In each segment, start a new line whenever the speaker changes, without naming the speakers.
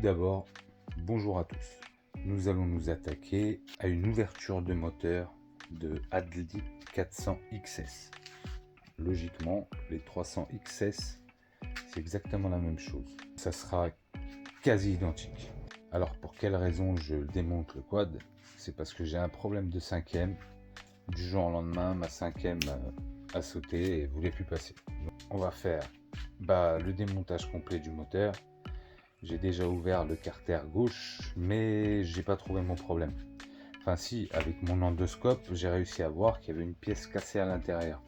d'abord, bonjour à tous. Nous allons nous attaquer à une ouverture de moteur de Adli 400 XS. Logiquement, les 300 XS, c'est exactement la même chose. Ça sera quasi identique. Alors pour quelle raison je démonte le quad? C'est parce que j'ai un problème de cinquième. Du jour au lendemain, ma cinquième a sauté et voulait plus passer. Donc, on va faire le démontage complet du moteur. J'ai déjà ouvert le carter gauche, mais j'ai pas trouvé mon problème. Enfin si, avec mon endoscope, j'ai réussi à voir qu'il y avait une pièce cassée à l'intérieur.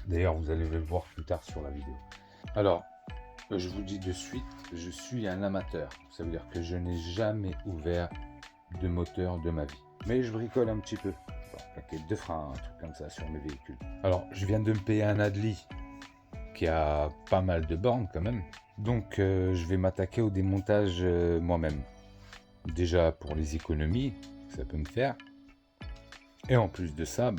D'ailleurs, vous allez le voir plus tard sur la vidéo. Alors, je vous dis de suite, je suis un amateur. Ça veut dire que je n'ai jamais ouvert de moteur de ma vie. Mais je bricole un petit peu. Plaquette de frein, un truc comme ça sur mes véhicules. Alors, je viens de me payer un Adli qui a pas mal de bornes quand même. Donc je vais m'attaquer au démontage moi-même. Déjà pour les économies, ça peut me faire. Et en plus de ça,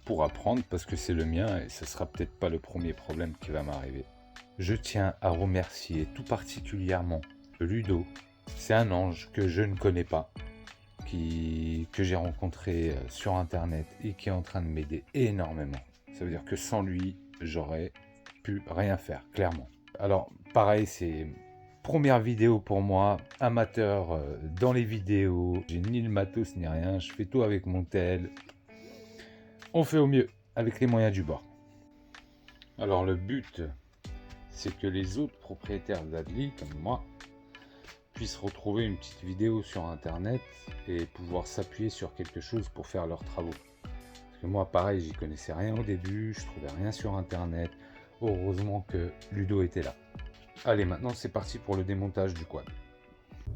pour apprendre, parce que c'est le mien et ce sera peut-être pas le premier problème qui va m'arriver. Je tiens à remercier tout particulièrement Ludo. C'est un ange que je ne connais pas, que j'ai rencontré sur internet et qui est en train de m'aider énormément. Ça veut dire que sans lui, j'aurais pu rien faire, clairement. Alors pareil, c'est première vidéo pour moi, amateur dans les vidéos, j'ai ni le matos ni rien, je fais tout avec mon tel. On fait au mieux avec les moyens du bord. Alors le but, c'est que les autres propriétaires d'Adli, comme moi, puissent retrouver une petite vidéo sur internet et pouvoir s'appuyer sur quelque chose pour faire leurs travaux. Parce que moi pareil, j'y connaissais rien au début, je trouvais rien sur internet. Heureusement que Ludo était là. Allez, maintenant c'est parti pour le démontage du quad.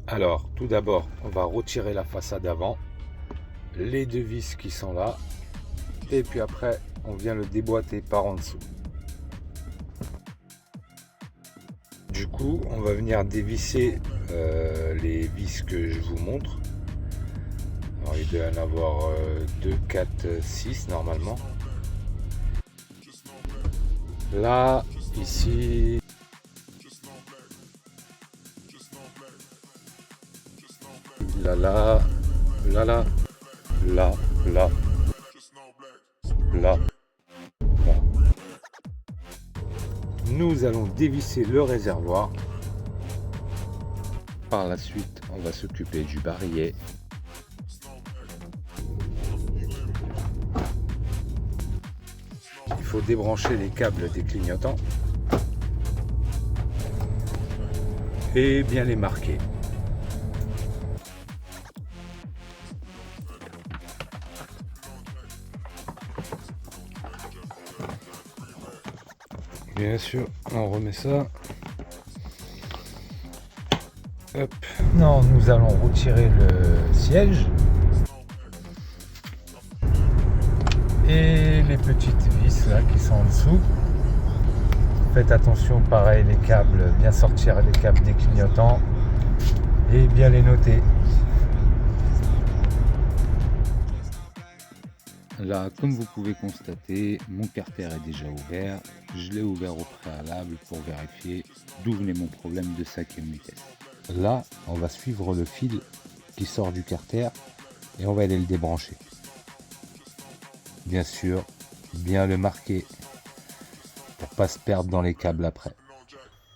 Alors, tout d'abord, on va retirer la façade avant, les deux vis qui sont là, et puis après, on vient le déboîter par en dessous. Du coup, on va venir dévisser les vis que je vous montre. Alors, il doit y en avoir 2, 4, 6 normalement. Là, ici, là, là, là, là, là, là, là. Bon. Nous allons dévisser le réservoir. Par la suite, on va s'occuper du barillet. Il faut débrancher les câbles des clignotants et bien les marquer. Bien sûr, on remet ça. Hop. Non, nous allons retirer le siège et les petites vis là qui sont en dessous. Faites attention, pareil, les câbles, bien sortir les câbles des clignotants et bien les noter. Là, comme vous pouvez constater, mon carter est déjà ouvert. Je l'ai ouvert au préalable pour vérifier d'où venait mon problème de cinquième vitesse. Là, on va suivre le fil qui sort du carter et on va aller le débrancher. Bien sûr, bien le marquer pour pas se perdre dans les câbles après.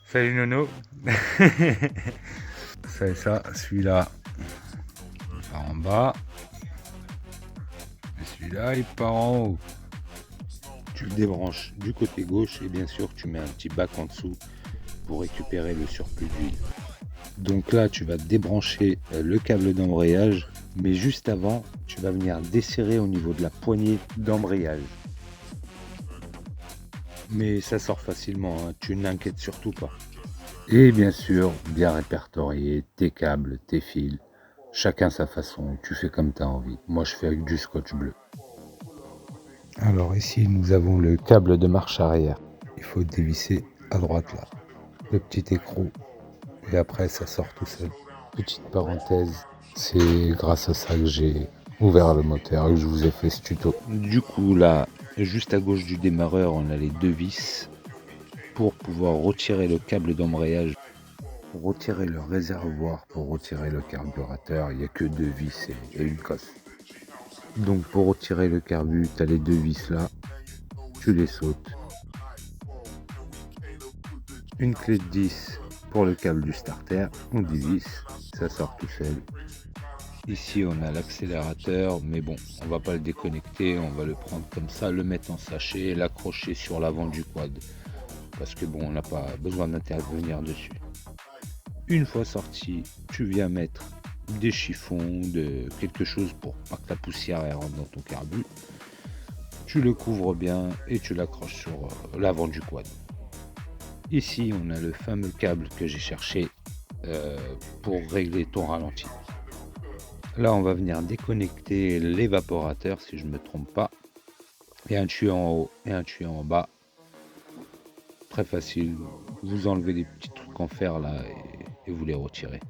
Salut Nono. C'est ça, celui-là part en bas. Et celui-là, il part en haut. Tu le débranches du côté gauche et bien sûr, tu mets un petit bac en dessous pour récupérer le surplus d'huile. Donc là, tu vas débrancher le câble d'embrayage, mais juste avant, tu vas venir desserrer au niveau de la poignée d'embrayage. Mais ça sort facilement, hein, tu n'inquiètes surtout pas. Et bien sûr, bien répertorier tes câbles, tes fils, chacun sa façon, tu fais comme tu as envie. Moi, je fais avec du scotch bleu. Alors ici, nous avons le câble de marche arrière. Il faut dévisser à droite là, le petit écrou. Et après, ça sort tout seul. Petite parenthèse, c'est grâce à ça que j'ai ouvert le moteur et que je vous ai fait ce tuto. Du coup, là, juste à gauche du démarreur, on a les deux vis pour pouvoir retirer le câble d'embrayage. pour retirer le réservoir, pour retirer le carburateur, il n'y a que 2 vis et une cosse. Donc pour retirer le carbu, tu as les 2 vis là, tu les sautes. Une clé de 10 pour le câble du starter, on dévisse, ça sort tout seul. Ici on a l'accélérateur, mais bon, on va pas le déconnecter, on va le prendre comme ça, le mettre en sachet et l'accrocher sur l'avant du quad. Parce que bon, on n'a pas besoin d'intervenir dessus. Une fois sorti, tu viens mettre des chiffons, de quelque chose pour pas que la poussière elle rentre dans ton carbu. Tu le couvres bien et tu l'accroches sur l'avant du quad. Ici, on a le fameux câble que j'ai cherché pour régler ton ralenti. Là, on va venir déconnecter l'évaporateur, si je ne me trompe pas. Et un tuyau en haut et un tuyau en bas. Très facile. Vous enlevez les petits trucs en fer là et vous les retirez.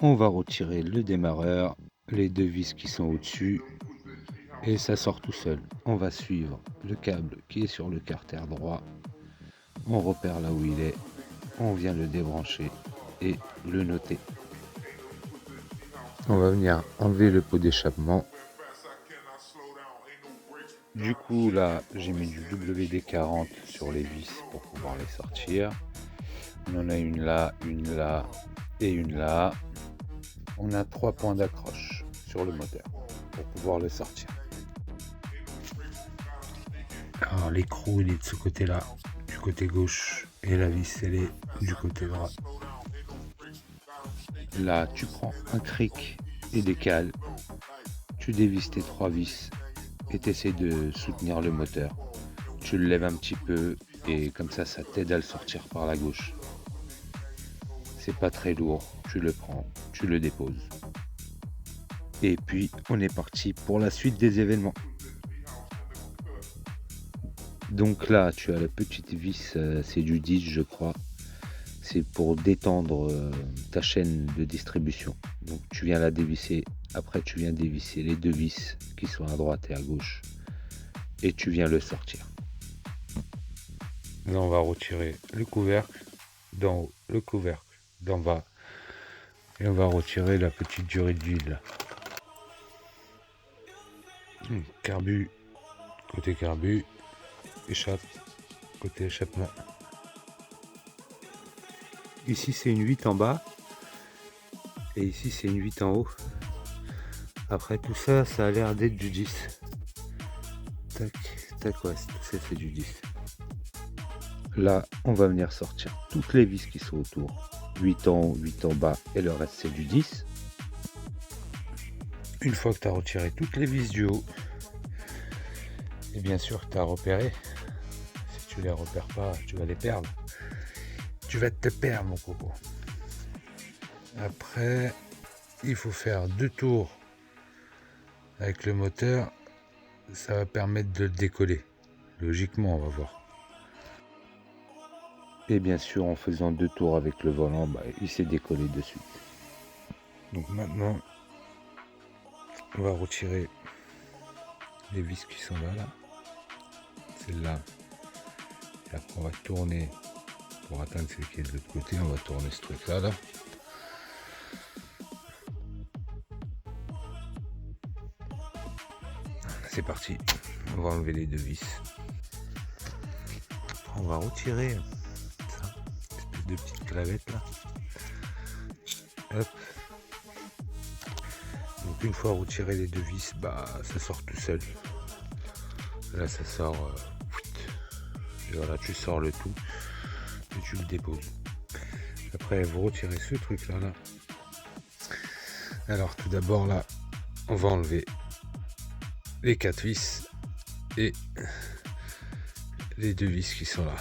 On va retirer le démarreur, les 2 vis qui sont au-dessus. Et ça sort tout seul. On va suivre le câble qui est sur le carter droit. On repère là où il est. On vient le débrancher et le noter. On va venir enlever le pot d'échappement. Du coup là j'ai mis du WD-40 sur les vis pour pouvoir les sortir. On en a une là et une là. On a 3 points d'accroche sur le moteur pour pouvoir le sortir. Alors l'écrou il est de ce côté là, du côté gauche, et la vis elle est du côté droit. Là tu prends un cric et des cales, tu dévisses tes 3 vis et tu essaies de soutenir le moteur. Tu le lèves un petit peu et comme ça t'aide à le sortir par la gauche. C'est pas très lourd, tu le prends, tu le déposes. Et puis on est parti pour la suite des événements. Donc là tu as la petite vis, c'est du 10 je crois. C'est pour détendre ta chaîne de distribution. Donc tu viens la dévisser, après tu viens dévisser les 2 vis qui sont à droite et à gauche. Et tu viens le sortir. Là on va retirer le couvercle d'en haut, le couvercle d'en bas. Et on va retirer la petite durée de vie là. Carbu, côté carbu, échappe, côté échappement. Ici c'est une 8 en bas et ici c'est une 8 en haut. Après tout ça, ça a l'air d'être du 10. Tac, tac, ouais, c'est du 10. Là, on va venir sortir toutes les vis qui sont autour. 8 en haut, 8 en bas et le reste c'est du 10. Une fois que tu as retiré toutes les vis du haut, et bien sûr que tu as repéré, si tu les repères pas, tu vas les perdre. Tu vas te perdre mon coco. Après, il faut faire 2 tours avec le moteur, ça va permettre de le décoller. Logiquement, on va voir. Et bien sûr, en faisant 2 tours avec le volant, il s'est décollé de suite. Donc maintenant, on va retirer les vis qui sont là. Celle-là. Et après, on va tourner pour atteindre celle qui est de l'autre côté. On va tourner ce truc-là. Là. C'est parti. On va enlever les 2 vis. On va retirer ça, espèce de petite clavette là. Hop. Donc une fois retiré les 2 vis, ça sort tout seul. Là ça sort. Et voilà, tu sors le tout et tu le déposes. Après vous retirez ce truc là. Alors tout d'abord là, on va enlever les 4 vis et les 2 vis qui sont là.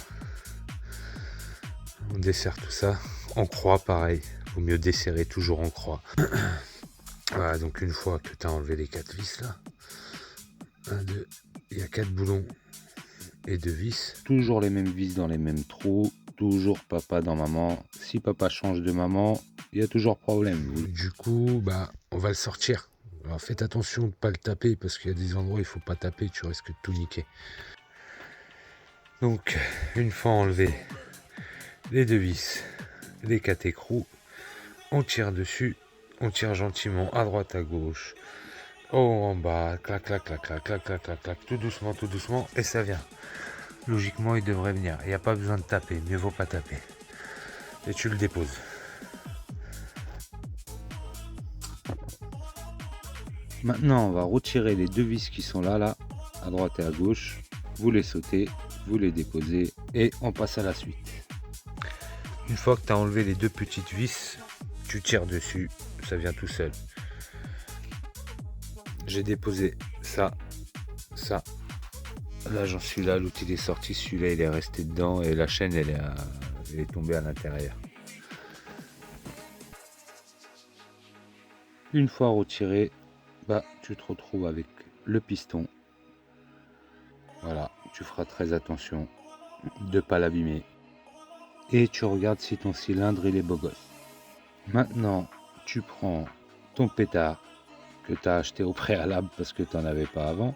On desserre tout ça en croix, pareil. Vaut mieux desserrer toujours en croix. Voilà, donc une fois que tu as enlevé les 4 vis là, 1, 2, il y a 4 boulons et 2 vis. Toujours les mêmes vis dans les mêmes trous. Toujours papa dans maman. Si papa change de maman, il y a toujours problème. Du coup, on va le sortir. Alors faites attention de ne pas le taper parce qu'il y a des endroits où il ne faut pas taper, tu risques de tout niquer. Donc, une fois enlevé les 2 vis, les 4 écrous, on tire dessus, on tire gentiment à droite à gauche, en haut en bas, clac clac clac clac clac clac clac clac, tout doucement et ça vient. Logiquement il devrait venir, il n'y a pas besoin de taper, mieux vaut pas taper. Et tu le déposes. Maintenant on va retirer les deux vis qui sont là, à droite et à gauche, vous les sautez, vous les déposez et on passe à la suite. Une fois que tu as enlevé les deux petites vis, tu tires dessus, ça vient tout seul. J'ai déposé ça. Là j'en suis là, l'outil est sorti, celui-là il est resté dedans et la chaîne elle est tombée à l'intérieur. Une fois retiré, tu te retrouves avec le piston. Voilà, tu feras très attention de ne pas l'abîmer. Et tu regardes si ton cylindre il est beau gosse. Maintenant, tu prends ton pétard que tu as acheté au préalable parce que tu n'en avais pas avant.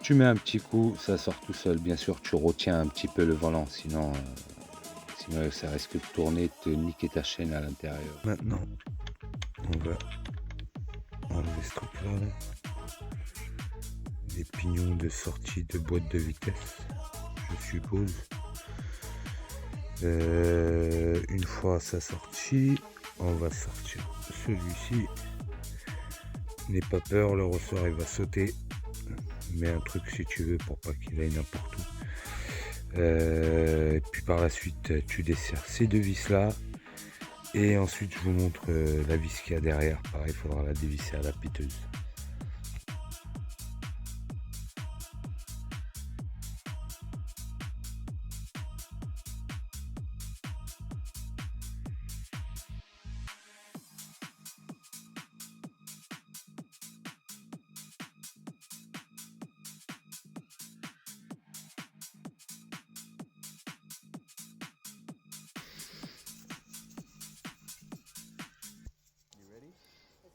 Tu mets un petit coup, ça sort tout seul. Bien sûr, tu retiens un petit peu le volant, sinon ça risque de tourner, te niquer ta chaîne à l'intérieur. Maintenant, on va enlever ce truc-là. Des pignons de sortie de boîte de vitesse, je suppose. Une fois ça sorti, on va sortir celui-ci. N'aie pas peur, le ressort il va sauter. Mets un truc si tu veux pour pas qu'il aille n'importe où. Et puis par la suite tu desserres ces deux vis là. Et ensuite je vous montre la vis qu'il y a derrière. Pareil, il faudra la dévisser à la piteuse.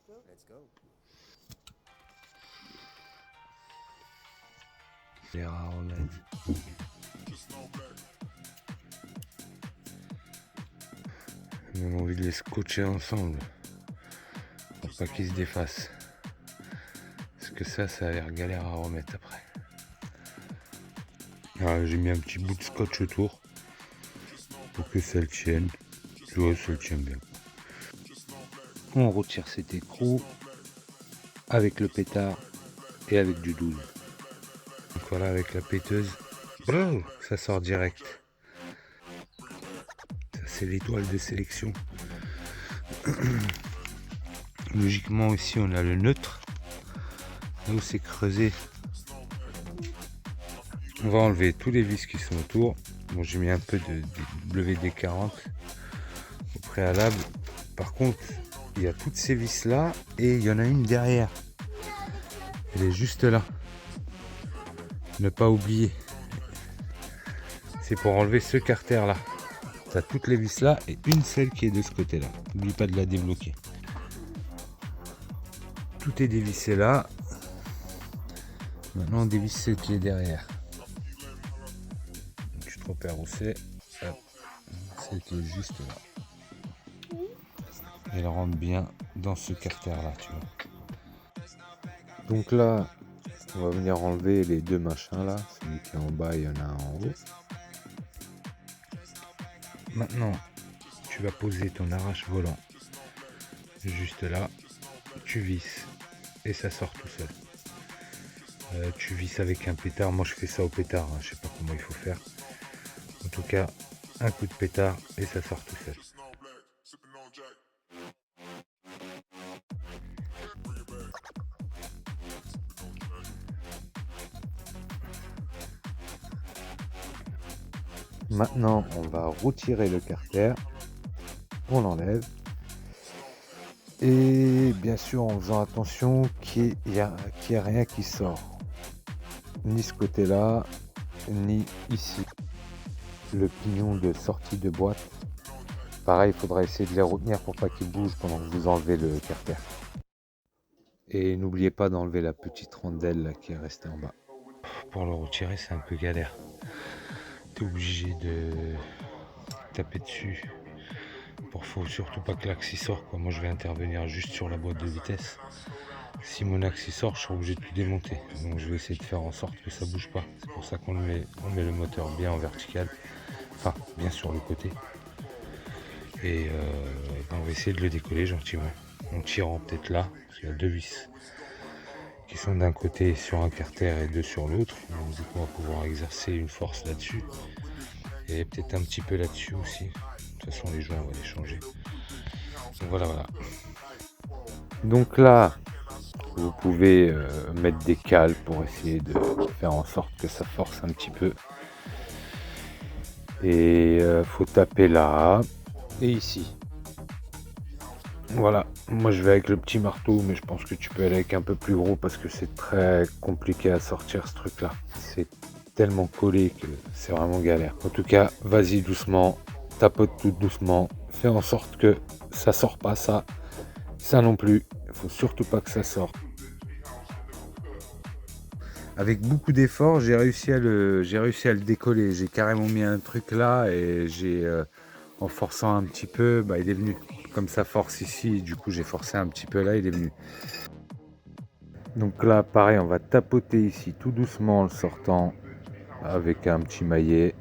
Let's go.
Les aromètres. On a envie de les scotcher ensemble pour pas qu'ils se défassent. Parce que ça a l'air galère à remettre après. J'ai mis un petit bout de scotch autour pour que ça le tienne. Tu vois, ça le tient bien. On retire cet écrou avec le pétard et avec du 12. Donc voilà, avec la péteuse, ça sort direct. Ça c'est l'étoile de sélection. Logiquement ici on a le neutre. Là où c'est creusé, on va enlever tous les vis qui sont autour. Bon, j'ai mis un peu de WD-40 au préalable. Par contre, il y a toutes ces vis là et il y en a une derrière. Elle est juste là. Ne pas oublier. C'est pour enlever ce carter là. Tu as toutes les vis là et une seule qui est de ce côté là. N'oublie pas de la débloquer. Tout est dévissé là. Maintenant on dévisse ce qui est derrière. Tu te repères où c'est. Celle qui est juste là. Elle rentre bien dans ce carter là, tu vois. Donc là, on va venir enlever les deux machins là. Celui qui est en bas, il y en a un en haut. Maintenant, tu vas poser ton arrache-volant juste là. Tu visses et ça sort tout seul. Tu visses avec un pétard. Moi, je fais ça au pétard. Je sais pas comment il faut faire. En tout cas, un coup de pétard et ça sort tout seul. Maintenant, on va retirer le carter. On l'enlève. Et bien sûr, en faisant attention qu'il n'y ait rien qui sort. Ni ce côté-là, ni ici. Le pignon de sortie de boîte. Pareil, il faudra essayer de les retenir pour pas qu'ils bougent pendant que vous enlevez le carter. Et n'oubliez pas d'enlever la petite rondelle là, qui est restée en bas. Pour le retirer, c'est un peu galère. Tu es obligé de taper dessus Faut surtout pas que l'axe sorte, quoi. Moi je vais intervenir juste sur la boîte de vitesse. Si mon axe sort, je serai obligé de tout démonter. Donc je vais essayer de faire en sorte que ça bouge pas. C'est pour ça qu'on met le moteur bien en vertical. Enfin, bien sur le côté. Et on va essayer de le décoller gentiment. En tirant peut-être là, parce qu'il y a 2 vis qui sont d'un côté sur un carter et 2 sur l'autre. Donc du coup on va pouvoir exercer une force là-dessus. Et peut-être un petit peu là-dessus aussi. De toute façon les joints on va les changer. Donc voilà. Donc là, vous pouvez mettre des cales pour essayer de faire en sorte que ça force un petit peu. Et faut taper là et ici. Voilà, moi je vais avec le petit marteau, mais je pense que tu peux aller avec un peu plus gros parce que c'est très compliqué à sortir ce truc là. C'est tellement collé que c'est vraiment galère. En tout cas, vas-y doucement, tapote tout doucement, fais en sorte que ça sort pas ça non plus. Il faut surtout pas que ça sorte. Avec beaucoup d'efforts, j'ai réussi à le décoller. J'ai carrément mis un truc là et en forçant un petit peu, il est venu. Comme ça force ici, du coup j'ai forcé un petit peu là, il est venu. Donc là, pareil, on va tapoter ici tout doucement en le sortant avec un petit maillet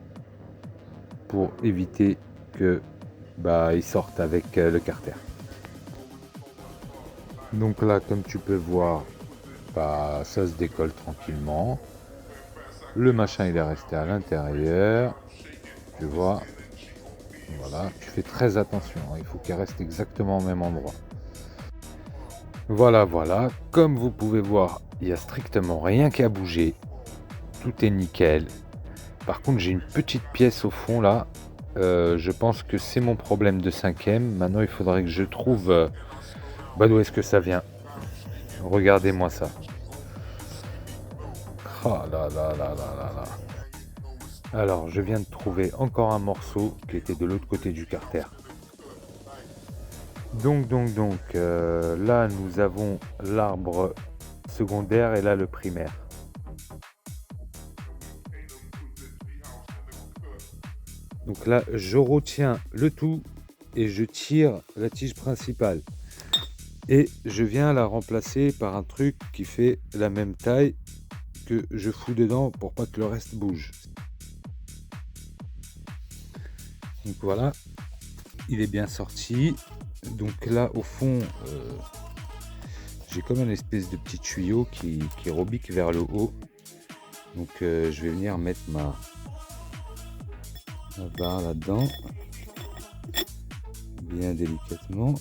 pour éviter que il sorte avec le carter. Donc là, comme tu peux voir, ça se décolle tranquillement. Le machin il est resté à l'intérieur, tu vois. Voilà, tu fais très attention, il faut qu'il reste exactement au même endroit. Voilà, comme vous pouvez voir, il n'y a strictement rien qui a bougé, tout est nickel. Par contre, j'ai une petite pièce au fond là, je pense que c'est mon problème de 5e. Maintenant, il faudrait que je trouve d'où est-ce que ça vient. Regardez-moi ça. Oh là là là là là là. Alors, je viens de trouver encore un morceau qui était de l'autre côté du carter. Donc, là, nous avons l'arbre secondaire et là, le primaire. Donc là, je retiens le tout et je tire la tige principale. Et je viens la remplacer par un truc qui fait la même taille que je fous dedans pour pas que le reste bouge. Donc voilà, il est bien sorti. Donc là au fond, j'ai comme une espèce de petit tuyau qui rebique vers le haut. Donc je vais venir mettre ma barre là-dedans, bien délicatement.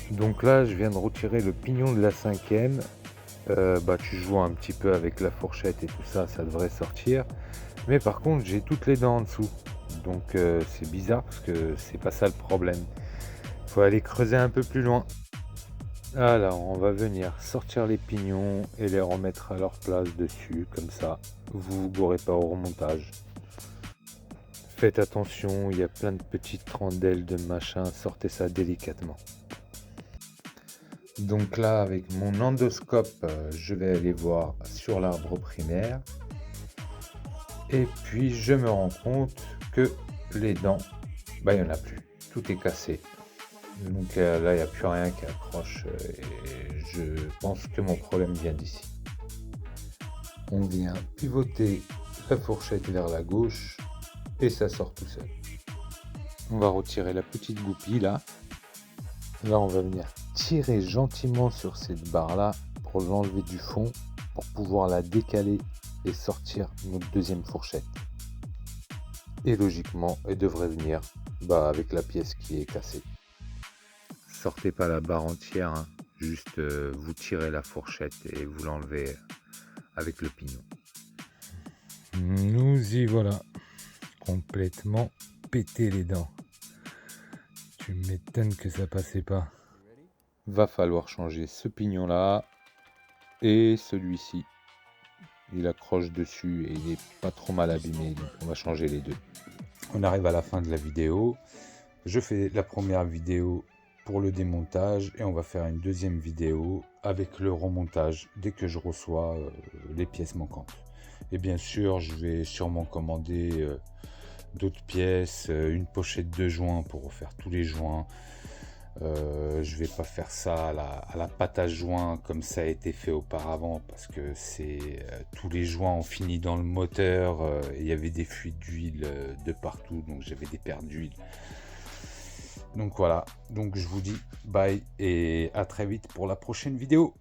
Donc là je viens de retirer le pignon de la 5e. Tu joues un petit peu avec la fourchette et tout ça, ça devrait sortir. Mais par contre j'ai toutes les dents en dessous. Donc c'est bizarre parce que c'est pas ça le problème. Il faut aller creuser un peu plus loin. Alors on va venir sortir les pignons et les remettre à leur place dessus, comme ça vous vous gourrez pas au remontage. Faites attention, il y a plein de petites rondelles de machin, sortez ça délicatement. Donc là, avec mon endoscope, je vais aller voir sur l'arbre primaire. Et puis, je me rends compte que les dents, il n'y en a plus. Tout est cassé. Donc là, il n'y a plus rien qui accroche. Et je pense que mon problème vient d'ici. On vient pivoter la fourchette vers la gauche et ça sort tout seul. On va retirer la petite goupille là. Là, on va venir tirer gentiment sur cette barre là pour l'enlever du fond pour pouvoir la décaler et sortir notre deuxième fourchette. Et logiquement, elle devrait venir avec la pièce qui est cassée. Sortez pas la barre entière, hein. Juste vous tirez la fourchette et vous l'enlevez avec le pignon. Nous y voilà, complètement pété les dents. Tu m'étonnes que ça passait pas. Va falloir changer ce pignon là et celui-ci. Il accroche dessus et il n'est pas trop mal abîmé, donc on va changer les deux. On arrive à la fin de la vidéo. Je fais la première vidéo pour le démontage et on va faire une deuxième vidéo avec le remontage dès que je reçois les pièces manquantes. Et bien sûr, je vais sûrement commander d'autres pièces, une pochette de joints pour refaire tous les joints. Je vais pas faire ça à la pâte à joints comme ça a été fait auparavant, parce que c'est tous les joints ont fini dans le moteur, et il y avait des fuites d'huile de partout, donc j'avais des pertes d'huile. Donc voilà, donc je vous dis bye et à très vite pour la prochaine vidéo.